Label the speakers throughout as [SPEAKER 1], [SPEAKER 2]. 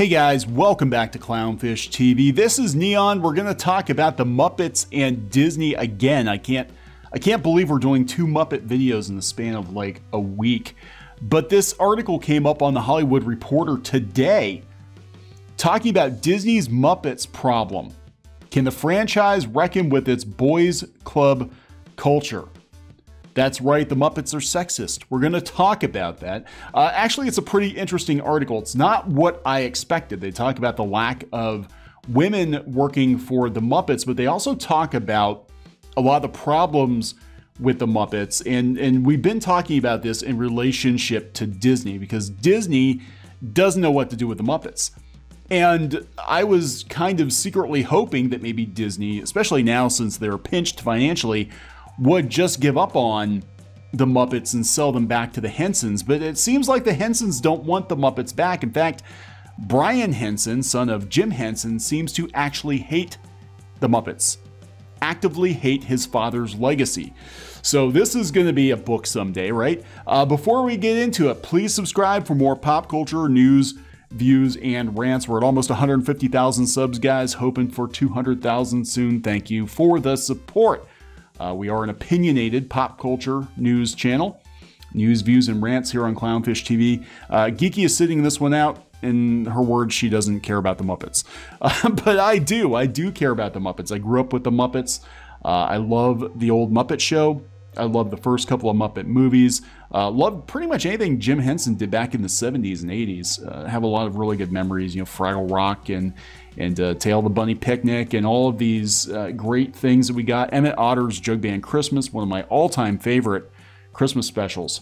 [SPEAKER 1] Hey guys, welcome back to Clownfish TV. This is Kneon. We're going to talk about the Muppets and Disney again. I can't believe we're doing two Muppet videos in the span of like a week. But this article came up on the Hollywood Reporter today talking about Disney's Muppets problem. Can the franchise reckon with its boys club culture? That's right, the Muppets are sexist. We're going to talk about that. Actually, it's a pretty interesting article. It's not what I expected. They talk about the lack of women working for the Muppets, but they also talk about a lot of the problems with the Muppets. And we've been talking about this in relationship to Disney, because Disney doesn't know what to do with the Muppets. And I was kind of secretly hoping that maybe Disney, especially now since they're pinched financially, would just give up on the Muppets and sell them back to the Hensons. But it seems like the Hensons don't want the Muppets back. In fact, Brian Henson, son of Jim Henson, seems to actually hate the Muppets, actively hate his father's legacy. So this is going to be a book someday, right? Before we get into it, please subscribe for more pop culture news, views, and rants. We're at almost 150,000 subs, guys, hoping for 200,000 soon. Thank you for the support. We are an opinionated pop culture news channel. News, views, and rants here on Clownfish TV. Geeky is sitting this one out. In her words, she doesn't care about the Muppets. But I do. I do care about the Muppets. I grew up with the Muppets. I love the old Muppet Show. I love the first couple of Muppet movies. Love pretty much anything Jim Henson did back in the 70s and 80s. Have a lot of really good memories. You know, Fraggle Rock and Tale of the Bunny Picnic and all of these great things that we got. Emmett Otter's Jug Band Christmas, one of my all-time favorite Christmas specials.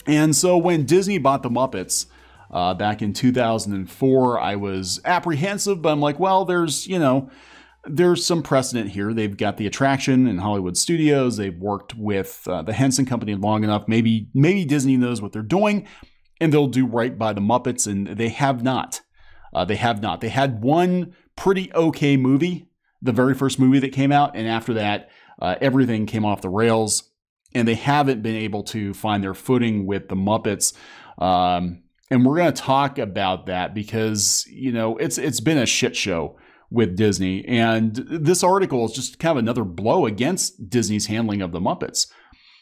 [SPEAKER 1] And so when Disney bought the Muppets back in 2004, I was apprehensive, but I'm like, well, there's some precedent here. They've got the attraction in Hollywood studios. They've worked with the Henson Company long enough. Maybe Disney knows what they're doing, and they'll do right by the Muppets, and they have not. They have not. They had one pretty okay movie, the very first movie that came out, and after that, everything came off the rails, and they haven't been able to find their footing with the Muppets. And we're going to talk about that because, you know, it's been a shit show with Disney, and this article is just kind of another blow against Disney's handling of the Muppets.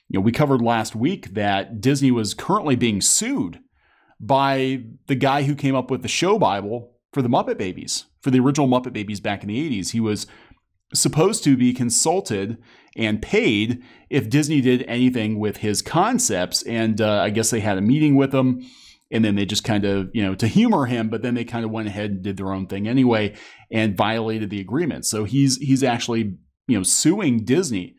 [SPEAKER 1] You know, we covered last week that Disney was currently being sued by the guy who came up with the show Bible for the Muppet Babies, for the original Muppet Babies back in the 80s. He was supposed to be consulted and paid if Disney did anything with his concepts, and I guess they had a meeting with him. And then they just kind of, you know, to humor him, but then they kind of went ahead and did their own thing anyway and violated the agreement. So he's actually, you know, suing Disney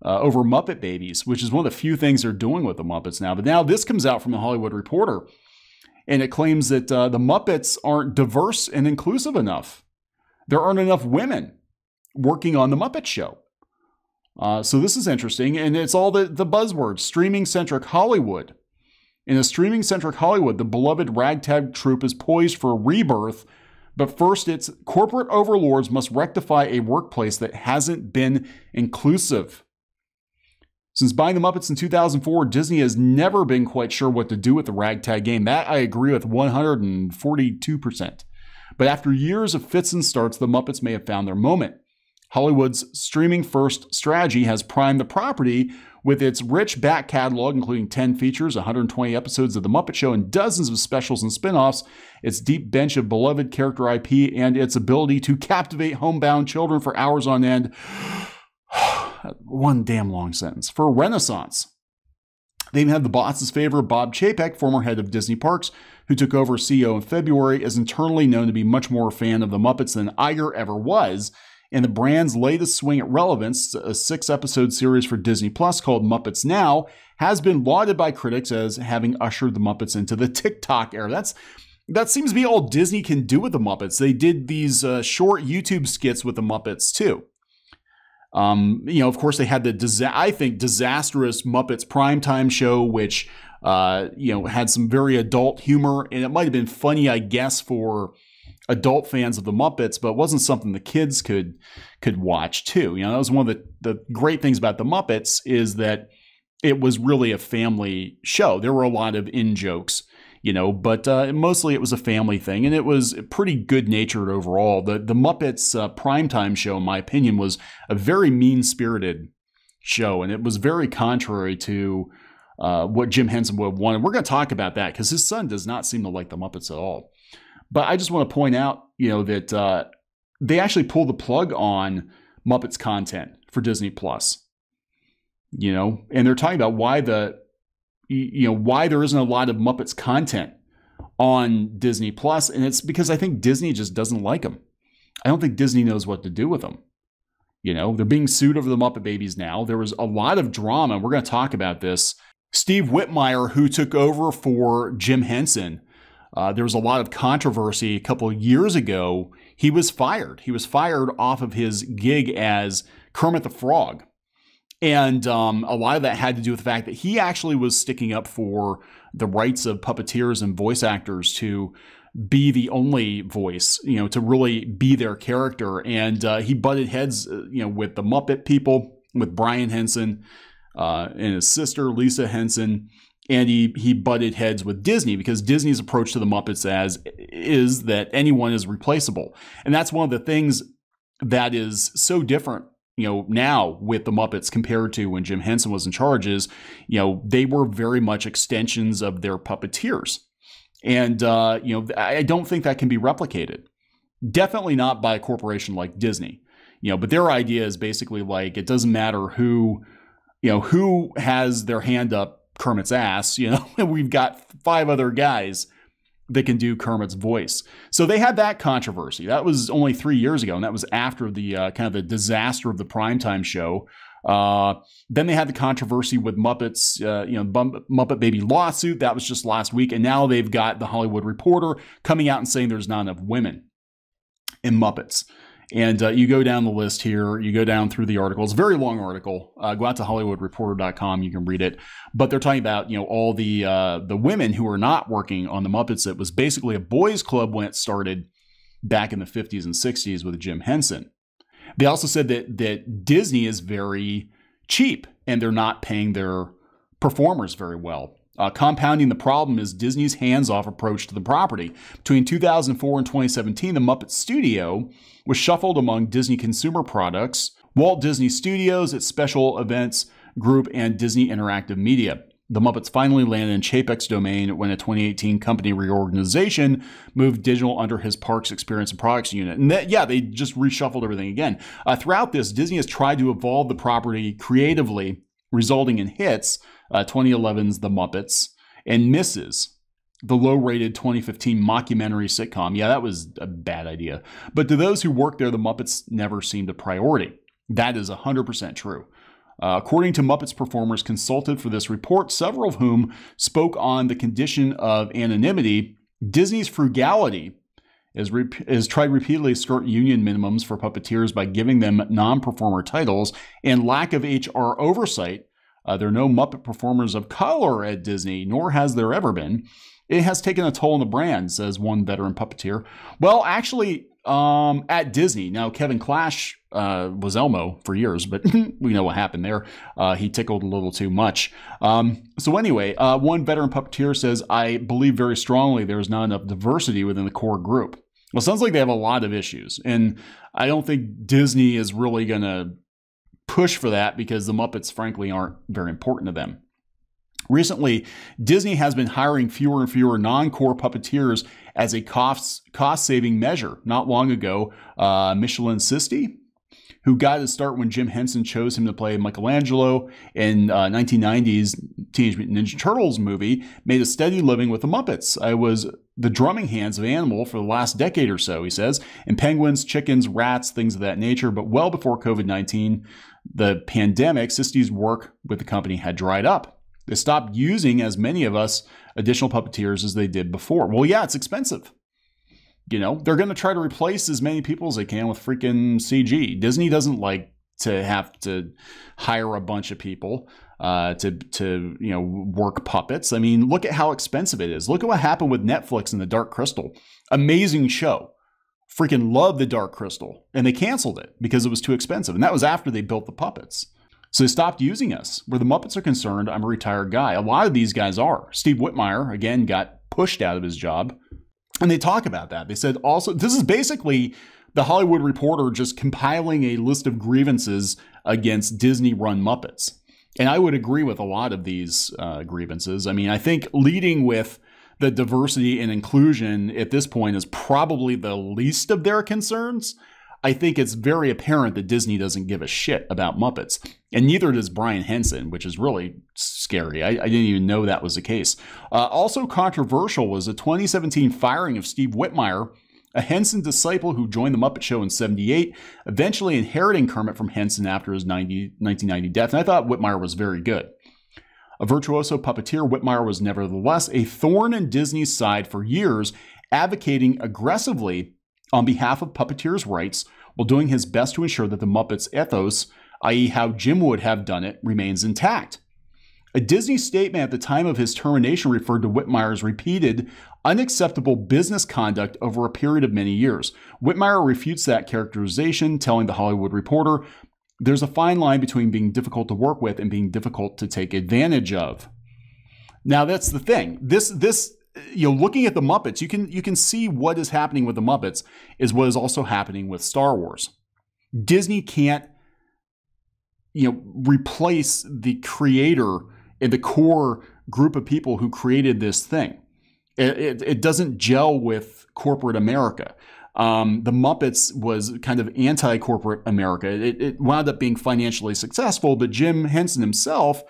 [SPEAKER 1] over Muppet Babies, which is one of the few things they're doing with the Muppets now. But now this comes out from the Hollywood Reporter, and it claims that the Muppets aren't diverse and inclusive enough. There aren't enough women working on the Muppet Show. So this is interesting, and it's all the buzzwords, streaming-centric Hollywood. In a streaming-centric Hollywood, the beloved ragtag troupe is poised for a rebirth, but first its corporate overlords must rectify a workplace that hasn't been inclusive. Since buying the Muppets in 2004, Disney has never been quite sure what to do with the ragtag game. That I agree with 142%. But after years of fits and starts, the Muppets may have found their moment. Hollywood's streaming-first strategy has primed the property with its rich back catalog, including 10 features, 120 episodes of The Muppet Show, and dozens of specials and spin-offs, its deep bench of beloved character IP, and its ability to captivate homebound children for hours on end. One damn long sentence. For a renaissance. They even have the boss's favorite, Bob Chapek, former head of Disney Parks, who took over as CEO in February, is internally known to be much more a fan of the Muppets than Iger ever was. And the brand's latest swing at relevance, a 6-episode series for Disney Plus called Muppets Now, has been lauded by critics as having ushered the Muppets into the TikTok era. That seems to be all Disney can do with the Muppets. They did these short YouTube skits with the Muppets too. You know, of course, they had the I think disastrous Muppets primetime show, which you know, had some very adult humor, and it might have been funny, I guess, for adult fans of the Muppets, but it wasn't something the kids could watch too. You know, that was one of the great things about the Muppets, is that it was really a family show. There were a lot of in-jokes you know, but mostly it was a family thing, and it was pretty good-natured overall. The Muppets primetime show, in my opinion, was a very mean-spirited show, and it was very contrary to what Jim Henson would have wanted. We're going to talk about that because his son does not seem to like the Muppets at all. But I just want to point out, you know, that they actually pulled the plug on Muppets content for Disney Plus. You know, and they're talking about why why there isn't a lot of Muppets content on Disney Plus, and it's because I think Disney just doesn't like them. I don't think Disney knows what to do with them. You know, they're being sued over the Muppet Babies now. There was a lot of drama. We're going to talk about this. Steve Whitmire, who took over for Jim Henson, there was a lot of controversy a couple of years ago. He was fired. He was fired off of his gig as Kermit the Frog. And a lot of that had to do with the fact that he actually was sticking up for the rights of puppeteers and voice actors to be the only voice, you know, to really be their character. And he butted heads, you know, with the Muppet people, with Brian Henson and his sister, Lisa Henson. And he butted heads with Disney because Disney's approach to the Muppets is that anyone is replaceable. And that's one of the things that is so different, you know, now with the Muppets compared to when Jim Henson was in charge is, you know, they were very much extensions of their puppeteers. And, you know, I don't think that can be replicated. Definitely not by a corporation like Disney, you know, but their idea is basically like, it doesn't matter who, you know, who has their hand up Kermit's ass, you know, and we've got 5 other guys that can do Kermit's voice. So they had that controversy. That was only 3 years ago, and that was after the kind of the disaster of the primetime show. Then they had the controversy with Muppets, you know, Muppet Baby lawsuit. That was just last week. And now they've got the Hollywood Reporter coming out and saying there's not enough women in Muppets. And you go down the list here, you go down through the article. It's a very long article. Go out to HollywoodReporter.com. You can read it. But they're talking about, you know, all the women who are not working on the Muppets. It was basically a boys' club when it started back in the 50s and 60s with Jim Henson. They also said that Disney is very cheap and they're not paying their performers very well. Compounding the problem is Disney's hands-off approach to the property. Between 2004 and 2017, the Muppet Studio was shuffled among Disney Consumer Products, Walt Disney Studios, its Special Events Group, and Disney Interactive Media. The Muppets finally landed in Chapek's domain when a 2018 company reorganization moved digital under his Parks Experience and Products unit. And they just reshuffled everything again. Throughout this, Disney has tried to evolve the property creatively, resulting in hits, 2011's The Muppets, and misses, the low-rated 2015 mockumentary sitcom. Yeah, that was a bad idea. But to those who work there, the Muppets never seemed a priority. That is 100% true. According to Muppets performers consulted for this report, several of whom spoke on the condition of anonymity, Disney's frugality has tried repeatedly to skirt union minimums for puppeteers by giving them non-performer titles, and lack of HR oversight. There are no Muppet performers of color at Disney, nor has there ever been. It has taken a toll on the brand, says one veteran puppeteer. Well, actually, at Disney, now Kevin Clash was Elmo for years, but we know what happened there. He tickled a little too much. So anyway, one veteran puppeteer says, I believe very strongly there's not enough diversity within the core group. Well, it sounds like they have a lot of issues, and I don't think Disney is really going to push for that because the Muppets, frankly, aren't very important to them. Recently, Disney has been hiring fewer and fewer non-core puppeteers as a cost-saving measure. Not long ago, Michelin Sisti, who got his start when Jim Henson chose him to play Michelangelo in 1990's Teenage Mutant Ninja Turtles movie, made a steady living with the Muppets. I was the drumming hands of Animal for the last decade or so, he says, and penguins, chickens, rats, things of that nature. But well before COVID-19, the pandemic, Sisti's work with the company had dried up. They stopped using as many of us additional puppeteers as they did before. Well, yeah, it's expensive. You know, they're going to try to replace as many people as they can with freaking CG. Disney doesn't like to have to hire a bunch of people to you know, work puppets. I mean, look at how expensive it is. Look at what happened with Netflix and The Dark Crystal. Amazing show. Freaking love The Dark Crystal. And they canceled it because it was too expensive. And that was after they built the puppets. So they stopped using us. Where the Muppets are concerned, I'm a retired guy. A lot of these guys are. Steve Whitmire, again, got pushed out of his job. And they talk about that. They said also, this is basically the Hollywood Reporter just compiling a list of grievances against Disney-run Muppets. And I would agree with a lot of these grievances. I mean, I think leading with the diversity and inclusion at this point is probably the least of their concerns. I think it's very apparent that Disney doesn't give a shit about Muppets, and neither does Brian Henson, which is really scary. I didn't even know that was the case. Also controversial was the 2017 firing of Steve Whitmire, a Henson disciple who joined the Muppet Show in '78, eventually inheriting Kermit from Henson after his 1990 death. And I thought Whitmire was very good. A virtuoso puppeteer, Whitmire was nevertheless a thorn in Disney's side for years, advocating aggressively on behalf of puppeteers' rights while doing his best to ensure that the Muppets' ethos, i.e. how Jim would have done it, remains intact. A Disney statement at the time of his termination referred to Whitmire's repeated, unacceptable business conduct over a period of many years. Whitmire refutes that characterization, telling The Hollywood Reporter, "There's a fine line between being difficult to work with and being difficult to take advantage of." Now, that's the thing. This looking at the Muppets, you can see what is happening with the Muppets is what is also happening with Star Wars. Disney can't, replace the creator and the core group of people who created this thing. It doesn't gel with corporate America. The Muppets was kind of anti-corporate America. It wound up being financially successful, but Jim Henson himself,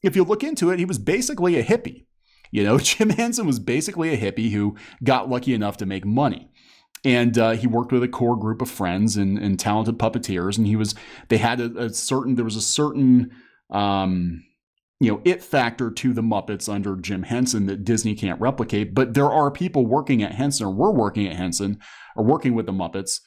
[SPEAKER 1] if you look into it, he was basically a hippie. Jim Henson was basically a hippie who got lucky enough to make money. And he worked with a core group of friends and talented puppeteers. And there was a certain it factor to the Muppets under Jim Henson that Disney can't replicate. But there are people working at Henson, or were working at Henson, or working with the Muppets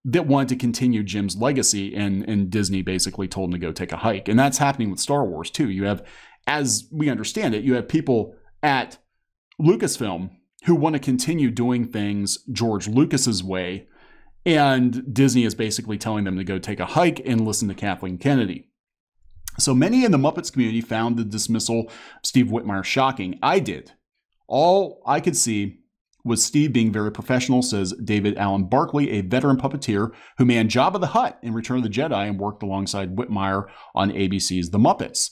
[SPEAKER 1] that wanted to continue Jim's legacy. And Disney basically told him to go take a hike. And that's happening with Star Wars, too. You have, as we understand it, you have people at Lucasfilm who want to continue doing things George Lucas's way, and Disney is basically telling them to go take a hike and listen to Kathleen Kennedy. So many in the Muppets community found the dismissal of Steve Whitmire shocking. I did. All I could see was Steve being very professional, says David Allen Barkley, a veteran puppeteer who manned Jabba the Hutt in Return of the Jedi and worked alongside Whitmire on ABC's The Muppets.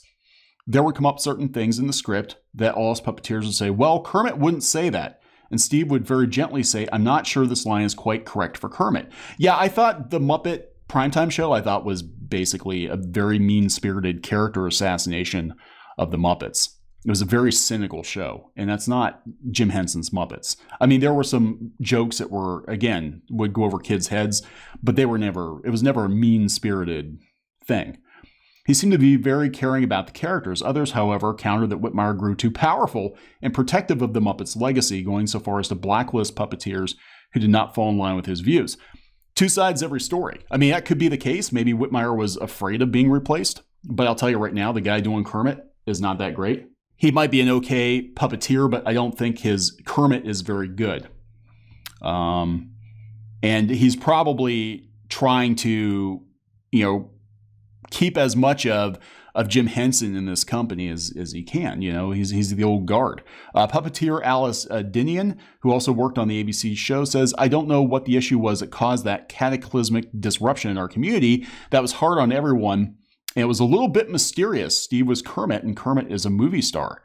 [SPEAKER 1] There would come up certain things in the script that all us puppeteers would say, well, Kermit wouldn't say that. And Steve would very gently say, I'm not sure this line is quite correct for Kermit. Yeah, I thought the Muppet primetime show, I thought was basically a very mean-spirited character assassination of the Muppets. It was a very cynical show, and that's not Jim Henson's Muppets. I mean, there were some jokes that were, again, would go over kids' heads, but it was never a mean-spirited thing. He seemed to be very caring about the characters. Others, however, countered that Whitmire grew too powerful and protective of the Muppets' legacy, going so far as to blacklist puppeteers who did not fall in line with his views. Two sides every story. I mean, that could be the case. Maybe Whitmire was afraid of being replaced, but I'll tell you right now, the guy doing Kermit is not that great. He might be an okay puppeteer, but I don't think his Kermit is very good. And he's probably trying to, keep as much of Jim Henson in this company as he can. He's the old guard. Puppeteer Alice Kneon, who also worked on the ABC show, says, I don't know what the issue was that caused that cataclysmic disruption in our community. That was hard on everyone. And it was a little bit mysterious. Steve was Kermit, and Kermit is a movie star.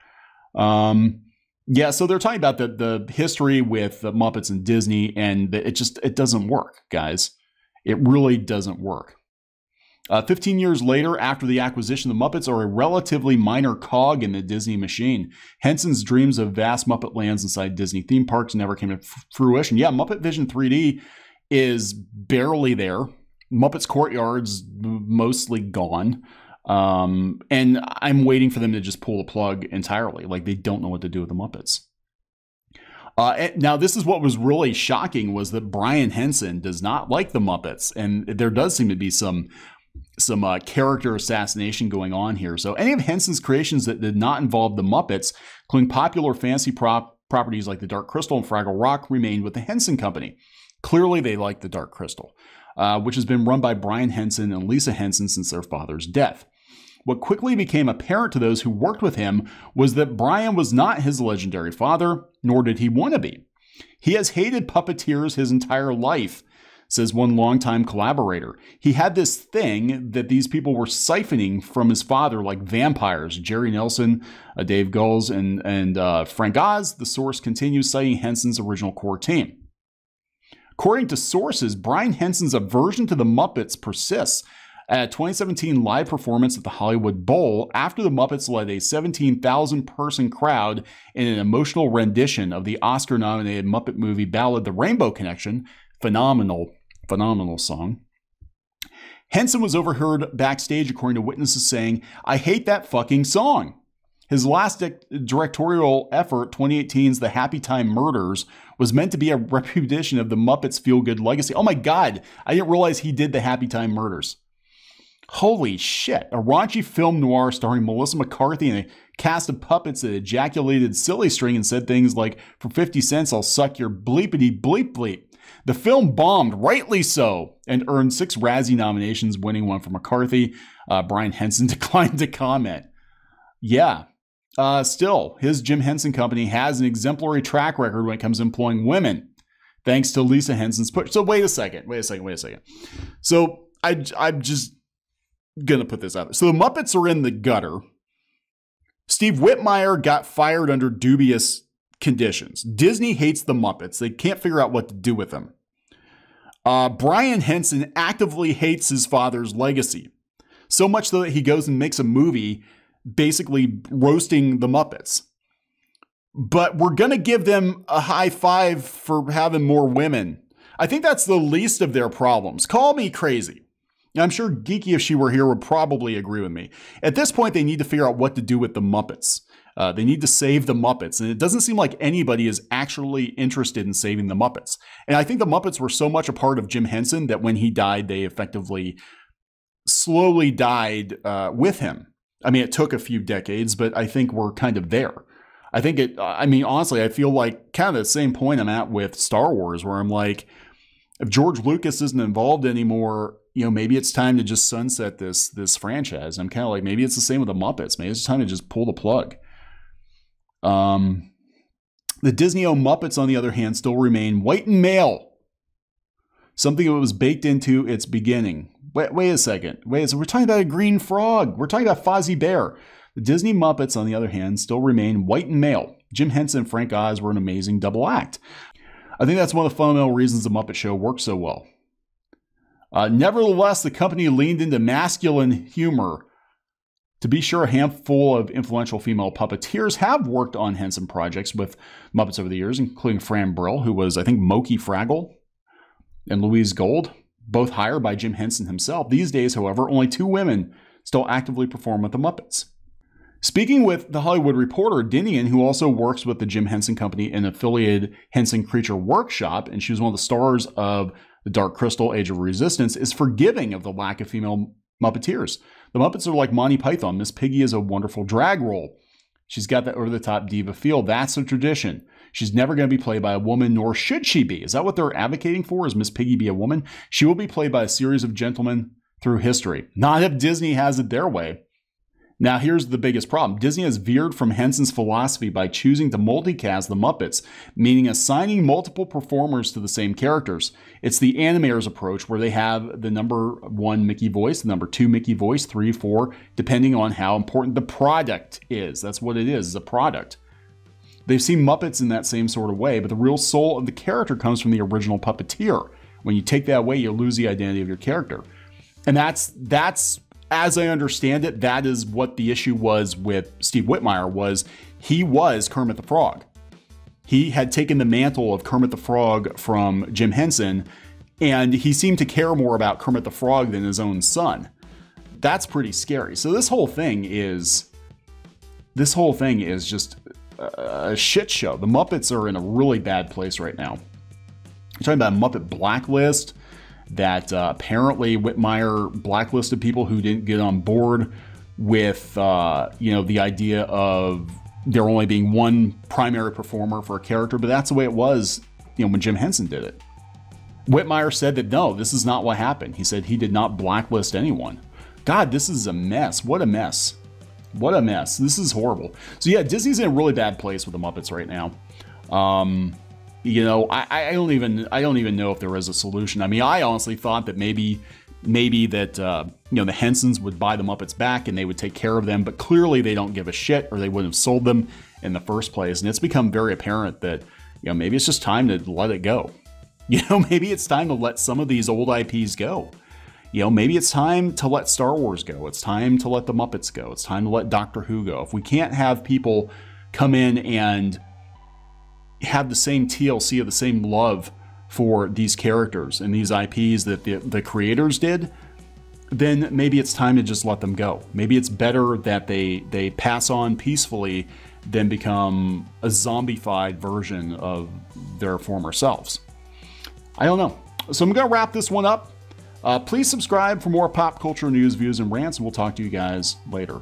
[SPEAKER 1] Yeah, so they're talking about the history with the Muppets and Disney, and it doesn't work, guys. It really doesn't work. 15 years later, after the acquisition, the Muppets are a relatively minor cog in the Disney machine. Henson's dreams of vast Muppet lands inside Disney theme parks never came to fruition. Yeah, Muppet Vision 3D is barely there. Muppets Courtyard's mostly gone. And I'm waiting for them to just pull the plug entirely. Like, they don't know what to do with the Muppets. Now, this is what was really shocking, was that Brian Henson does not like the Muppets. And there does seem to be some character assassination going on here. So any of Henson's creations that did not involve the Muppets, including popular fantasy properties like the Dark Crystal and Fraggle Rock, remained with the Henson Company. Clearly, they like the Dark Crystal, which has been run by Brian Henson and Lisa Henson since their father's death. What quickly became apparent to those who worked with him was that Brian was not his legendary father, nor did he want to be. He has hated puppeteers his entire life, says one longtime collaborator. He had this thing that these people were siphoning from his father like vampires. Jerry Nelson, Dave Gulls, and Frank Oz. The source continues, citing Henson's original core team. According to sources, Brian Henson's aversion to the Muppets persists. At a 2017 live performance at the Hollywood Bowl, after the Muppets led a 17,000-person crowd in an emotional rendition of the Oscar-nominated Muppet movie ballad The Rainbow Connection, phenomenal song, Henson was overheard backstage, according to witnesses, saying, "I hate that fucking song." His last directorial effort, 2018's The Happy Time Murders, was meant to be a repudiation of the Muppets' feel-good legacy. Oh my God, I didn't realize he did The Happy Time Murders. Holy shit. A raunchy film noir starring Melissa McCarthy and a cast of puppets that ejaculated silly string and said things like, "For 50 cents, I'll suck your bleepity bleep bleep." The film bombed, rightly so, and earned 6 Razzie nominations, winning one for McCarthy. Brian Henson declined to comment. Yeah. Still, his Jim Henson Company has an exemplary track record when it comes to employing women, thanks to Lisa Henson's push. So wait a second. So I'm just gonna put this out there. So the Muppets are in the gutter. Steve Whitmire got fired under dubious conditions. Disney hates the Muppets. They can't figure out what to do with them. Brian Henson actively hates his father's legacy, so much so that he goes and makes a movie basically roasting the Muppets. But we're gonna give them a high five for having more women. I think that's the least of their problems. Call me crazy. I'm sure Geeky, if she were here, would probably agree with me. At this point, they need to figure out what to do with the Muppets. They need to save the Muppets. And it doesn't seem like anybody is actually interested in saving the Muppets. And I think the Muppets were so much a part of Jim Henson that when he died, they effectively slowly died with him. I mean, it took a few decades, but I think we're kind of there. Honestly, I feel like kind of the same point I'm at with Star Wars, where I'm like, if George Lucas isn't involved anymore, maybe it's time to just sunset this franchise. I'm kind of like, maybe it's the same with the Muppets. Maybe it's time to just pull the plug. The Disney-owned Muppets, on the other hand, still remain white and male. Something that was baked into its beginning. Wait a second. We're talking about a green frog. We're talking about Fozzie Bear. The Disney Muppets, on the other hand, still remain white and male. Jim Henson and Frank Oz were an amazing double act. I think that's one of the fundamental reasons the Muppet Show works so well. Nevertheless, the company leaned into masculine humor. To be sure, a handful of influential female puppeteers have worked on Henson projects with Muppets over the years, including Fran Brill, who was, I think, Moki Fraggle, and Louise Gold, both hired by Jim Henson himself. These days, however, only 2 women still actively perform with the Muppets. Speaking with The Hollywood Reporter, Kneon, who also works with the Jim Henson Company and affiliated Henson Creature Workshop, and she was one of the stars of The Dark Crystal, Age of Resistance, is forgiving of the lack of female Muppeteers. The Muppets are like Monty Python. Miss Piggy is a wonderful drag role. She's got that over-the-top diva feel. That's a tradition. She's never going to be played by a woman, nor should she be. Is that what they're advocating for? Is Miss Piggy be a woman? She will be played by a series of gentlemen through history. Not if Disney has it their way. Now, here's the biggest problem. Disney has veered from Henson's philosophy by choosing to multicast the Muppets, meaning assigning multiple performers to the same characters. It's the animators' approach, where they have the number 1 Mickey voice, the number 2 Mickey voice, 3, 4, depending on how important the product is. That's what it is, a product. They've seen Muppets in that same sort of way, but the real soul of the character comes from the original puppeteer. When you take that away, you lose the identity of your character. And that's as I understand it, that is what the issue was with Steve Whitmire. Was he was Kermit the Frog. He had taken the mantle of Kermit the Frog from Jim Henson, and he seemed to care more about Kermit the Frog than his own son. That's pretty scary. So this whole thing is just a shit show. The Muppets are in a really bad place right now. You're talking about a Muppet blacklist that apparently Whitmire blacklisted people who didn't get on board with the idea of there only being one primary performer for a character, but that's the way it was when Jim Henson did it. Whitmire said that no, this is not what happened. He said he did not blacklist anyone. God, this is a mess. What a mess. What a mess. This is horrible. So yeah, Disney's in a really bad place with the Muppets right now. You know, I don't even know if there is a solution. I mean, I honestly thought that maybe that you know, the Hensons would buy the Muppets back and they would take care of them, but clearly they don't give a shit, or they wouldn't have sold them in the first place. And it's become very apparent that, you know, maybe it's just time to let it go. You know, maybe it's time to let some of these old IPs go. You know, maybe it's time to let Star Wars go. It's time to let the Muppets go. It's time to let Doctor Who go. If we can't have people come in and have the same TLC or the same love for these characters and these IPs that the creators did, then maybe it's time to just let them go. Maybe it's better that they pass on peacefully than become a zombified version of their former selves. I don't know. So I'm going to wrap this one up. Please subscribe for more pop culture news, views, and rants, and we'll talk to you guys later.